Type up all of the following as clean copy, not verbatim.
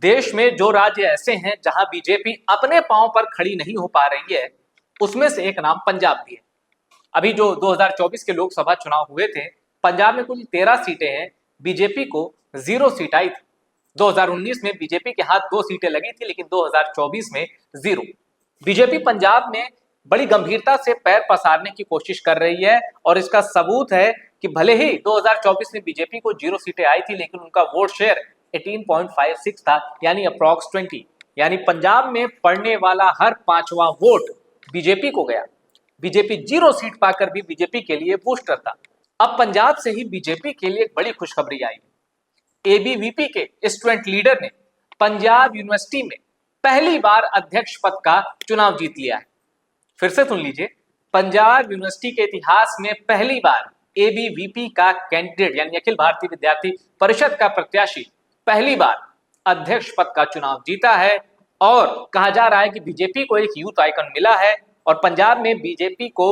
देश में जो राज्य ऐसे हैं जहां बीजेपी अपने पांव पर खड़ी नहीं हो पा रही है, उसमें से एक नाम पंजाब भी है। अभी जो 2024 के लोकसभा चुनाव हुए थे, पंजाब में कुल 13 सीटें हैं, बीजेपी को 0 सीट आई थी। 2019 में बीजेपी के हाथ 2 सीटें लगी थी, लेकिन 2024 में 0। बीजेपी पंजाब में बड़ी गंभीरता से पैर पसारने की कोशिश कर रही है और इसका सबूत है कि भले ही 2024 में बीजेपी को 0 सीटें आई थी, लेकिन उनका वोट शेयर 18.56 था, यानी अप्रॉक्स 20। यानी पंजाब में पड़ने वाला हर 5वां वोट बीजेपी को गया। बीजेपी 0 सीट पाकर भी बीजेपी के लिए बूस्टर था। अब पंजाब से ही बीजेपी के लिए एक बड़ी खुशखबरी आई। एबीवीपी के स्टूडेंट लीडर ने पंजाब यूनिवर्सिटी में पहली बार अध्यक्ष पद का चुनाव जीत लिया है। फिर से सुन लीजिए, पंजाब यूनिवर्सिटी के इतिहास में पहली बार एबीवीपी का कैंडिडेट यानी अखिल भारतीय विद्यार्थी परिषद का प्रत्याशी पहली बार अध्यक्ष पद का चुनाव जीता है। और कहा जा रहा है कि बीजेपी को एक यूथ आइकन मिला है और पंजाब में बीजेपी को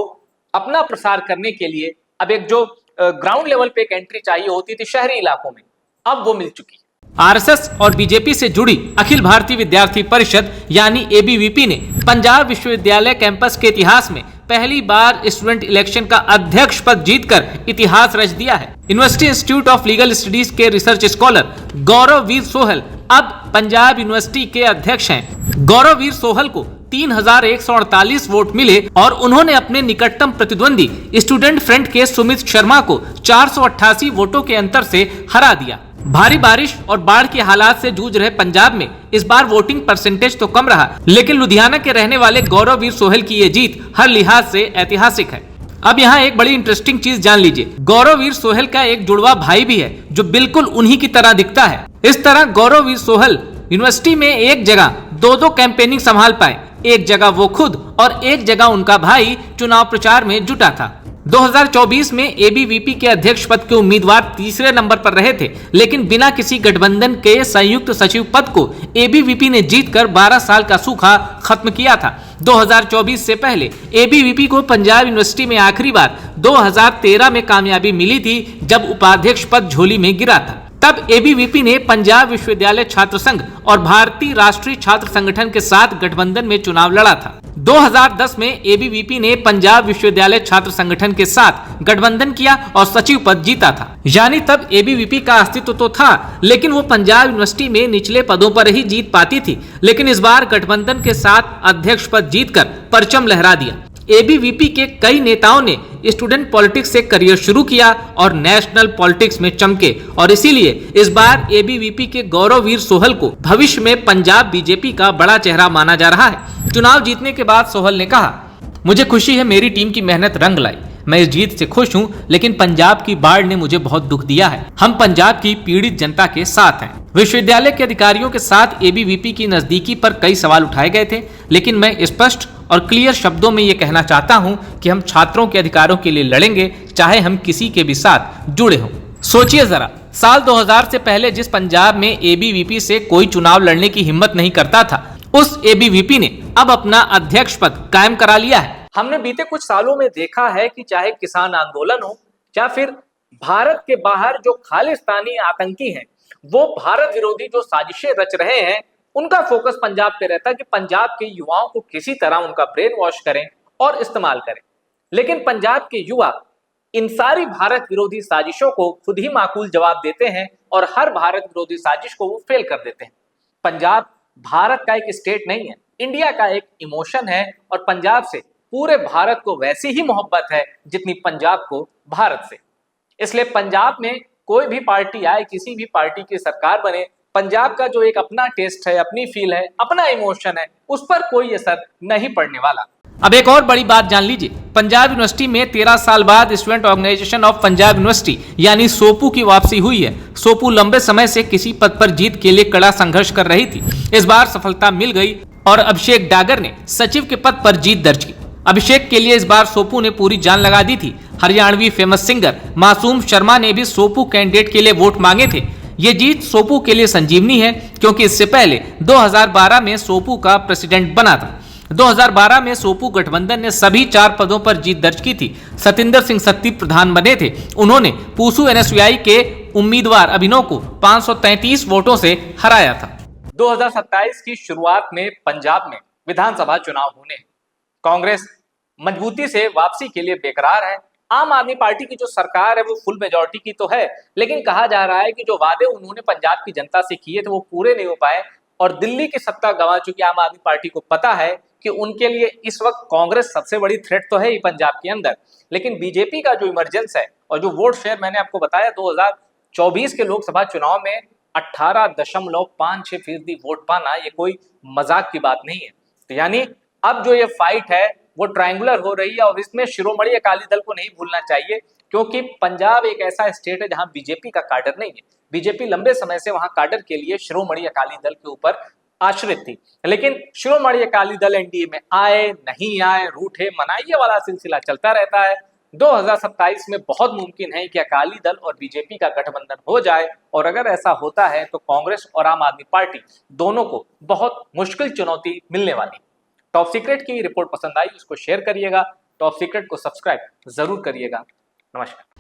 अपना प्रसार करने के लिए अब एक जो ग्राउंड लेवल पे एक एंट्री चाहिए होती थी शहरी इलाकों में, अब वो मिल चुकी है। आरएसएस और बीजेपी से जुड़ी अखिल भारतीय विद्यार्थी परिषद यानी एबीवीपी ने पंजाब विश्वविद्यालय कैंपस के इतिहास में पहली बार स्टूडेंट इलेक्शन का अध्यक्ष पद जीतकर इतिहास रच दिया है। University institute of legal studies के रिसर्च स्कॉलर गौरववीर सोहल अब पंजाब यूनिवर्सिटी के अध्यक्ष हैं। गौरववीर सोहल को 3148 वोट मिले और उन्होंने अपने निकटतम प्रतिद्वंदी स्टूडेंट फ्रंट के सुमित शर्मा को 488 वोटों के अंतर से हरा दिया। भारी बारिश और बाढ़ के हालात से जूझ रहे पंजाब में इस बार वोटिंग परसेंटेज तो कम रहा, लेकिन लुधियाना के रहने वाले गौरववीर सोहल की ये जीत हर लिहाज से ऐतिहासिक है। अब यहाँ एक बड़ी इंटरेस्टिंग चीज जान लीजिए, गौरववीर सोहल का एक जुड़वा भाई भी है जो बिल्कुल उन्हीं की तरह दिखता है। इस तरह गौरववीर सोहल यूनिवर्सिटी में एक जगह दो कैंपेनिंग संभाल पाए, एक जगह वो खुद और एक जगह उनका भाई चुनाव प्रचार में जुटा था। 2024 में एबीवीपी के अध्यक्ष पद के उम्मीदवार तीसरे नंबर पर रहे थे, लेकिन बिना किसी गठबंधन के संयुक्त सचिव पद को एबीवीपी ने जीतकर 12 साल का सूखा खत्म किया था। 2024 से पहले एबीवीपी को पंजाब यूनिवर्सिटी में आखिरी बार 2013 में कामयाबी मिली थी, जब उपाध्यक्ष पद झोली में गिरा था। तब एबीवीपी ने पंजाब विश्वविद्यालय छात्र संघ और भारतीय राष्ट्रीय छात्र संगठन के साथ गठबंधन में चुनाव लड़ा था। 2010 में एबीवीपी ने पंजाब विश्वविद्यालय छात्र संगठन के साथ गठबंधन किया और सचिव पद जीता था। यानी तब एबीवीपी का अस्तित्व तो था, लेकिन वो पंजाब यूनिवर्सिटी में निचले पदों पर ही जीत पाती थी। लेकिन इस बार गठबंधन के साथ अध्यक्ष पद जीतकर परचम लहरा दिया। एबीवीपी के कई नेताओं ने स्टूडेंट पॉलिटिक्स से करियर शुरू किया और नेशनल पॉलिटिक्स में चमके, और इसीलिए इस बार एबीवीपी के गौरववीर सोहल को भविष्य में पंजाब बीजेपी का बड़ा चेहरा माना जा रहा है। चुनाव जीतने के बाद सोहल ने कहा, मुझे खुशी है मेरी टीम की मेहनत रंग लाई, मैं इस जीत से खुश हूं, लेकिन पंजाब की बाढ़ ने मुझे बहुत दुख दिया है। हम पंजाब की पीड़ित जनता के साथ हैं। विश्वविद्यालय के अधिकारियों के साथ एबीवीपी की नजदीकी पर कई सवाल उठाए गए थे, लेकिन मैं स्पष्ट और क्लियर शब्दों में ये कहना चाहता हूं कि हम छात्रों के अधिकारों के लिए लड़ेंगे, चाहे हम किसी के भी साथ जुड़े हों। सोचिए जरा, साल 2000 से पहले जिस पंजाब में एबीवीपी से कोई चुनाव लड़ने की हिम्मत नहीं करता था, उस एबीवीपी ने अब अपना अध्यक्ष पद कायम करा लिया है। हमने बीते कुछ सालों में देखा है कि चाहे किसान आंदोलन हो या फिर भारत के बाहर जो खालिस्तानी आतंकी हैं, वो भारत विरोधी जो साजिशें रच रहे हैं, उनका फोकस पंजाब पे रहता है कि पंजाब के युवाओं को किसी तरह उनका ब्रेन वॉश करें और इस्तेमाल करें। लेकिन पंजाब के युवा इन सारी भारत विरोधी साजिशों को खुद ही माकूल जवाब देते हैं और हर भारत विरोधी साजिश को वो फेल कर देते हैं। पंजाब भारत का एक स्टेट नहीं है, इंडिया का एक इमोशन है, और पंजाब से पूरे भारत को वैसी ही मोहब्बत है जितनी पंजाब को भारत से। इसलिए पंजाब में कोई भी पार्टी आए, किसी भी पार्टी की सरकार बने, पंजाब का जो एक अपना टेस्ट है, अपनी फील है, अपना इमोशन है, उस पर कोई असर नहीं पड़ने वाला। अब एक और बड़ी बात जान लीजिए, पंजाब यूनिवर्सिटी में 13 साल बाद student organisation of Punjab university यानी सोपू की वापसी हुई है। सोपू लंबे समय से किसी पद पर जीत के लिए कड़ा संघर्ष कर रही थी। इस बार सफलता मिल गई और अभिषेक डागर ने सचिव के पद पर जीत दर्ज की। अभिषेक के लिए इस बार सोपू ने पूरी जान लगा दी थी। हरियाणवी फेमस सिंगर मासूम शर्मा ने भी सोपू कैंडिडेट के लिए वोट मांगे थे। ये जीत सोपू के लिए संजीवनी है, क्योंकि इससे पहले 2012 में सोपू का प्रेसिडेंट बना था। 2012 में सोपू गठबंधन ने सभी 4 पदों पर जीत दर्ज की थी। सतिंदर सिंह सत्ती प्रधान बने थे। उन्होंने पूसू एनएसयूआई के उम्मीदवार अभिनव को 533 वोटों से हराया था। 2027 की शुरुआत में पंजाब में विधानसभा चुनाव होने हैं। कांग्रेस मजबूती से वापसी के लिए बेकरार है। आम आदमी पार्टी की जो सरकार है वो फुल मेजॉरिटी की तो है, लेकिन कहा जा रहा है कि जो वादे उन्होंने पंजाब की जनता से किए थे वो पूरे नहीं हो पाए और दिल्ली की सत्ता गंवा चुकी आम आदमी पार्टी को पता है कि उनके लिए इस वक्त कांग्रेस सबसे बड़ी थ्रेट तो है ही पंजाब के अंदर, लेकिन बीजेपी का जो इमरजेंस है और जो वोट शेयर मैंने आपको बताया 2024 के लोकसभा चुनाव में 18.56% वोट पाना ये कोई मजाक की बात नहीं है। तो यानी अब जो ये फाइट है वो ट्रायंगुलर हो रही है और इसमें शिरोमणि अकाली दल को नहीं भूलना चाहिए, क्योंकि पंजाब एक ऐसा स्टेट है जहां बीजेपी का काडर नहीं है। बीजेपी लंबे समय से वहां काडर के लिए शिरोमणि अकाली दल के ऊपर आश्रित थी, लेकिन शिरोमणि अकाली दल एनडीए में आए नहीं आए, रूठे मनाए, ये वाला सिलसिला चलता रहता है। 2027 में बहुत मुमकिन है कि अकाली दल और बीजेपी का गठबंधन हो जाए और अगर ऐसा होता है तो कांग्रेस और आम आदमी पार्टी दोनों को बहुत मुश्किल चुनौती मिलने वाली। टॉप सीक्रेट की रिपोर्ट पसंद आई उसको शेयर करिएगा, टॉप सीक्रेट को सब्सक्राइब जरूर करिएगा। नमस्कार।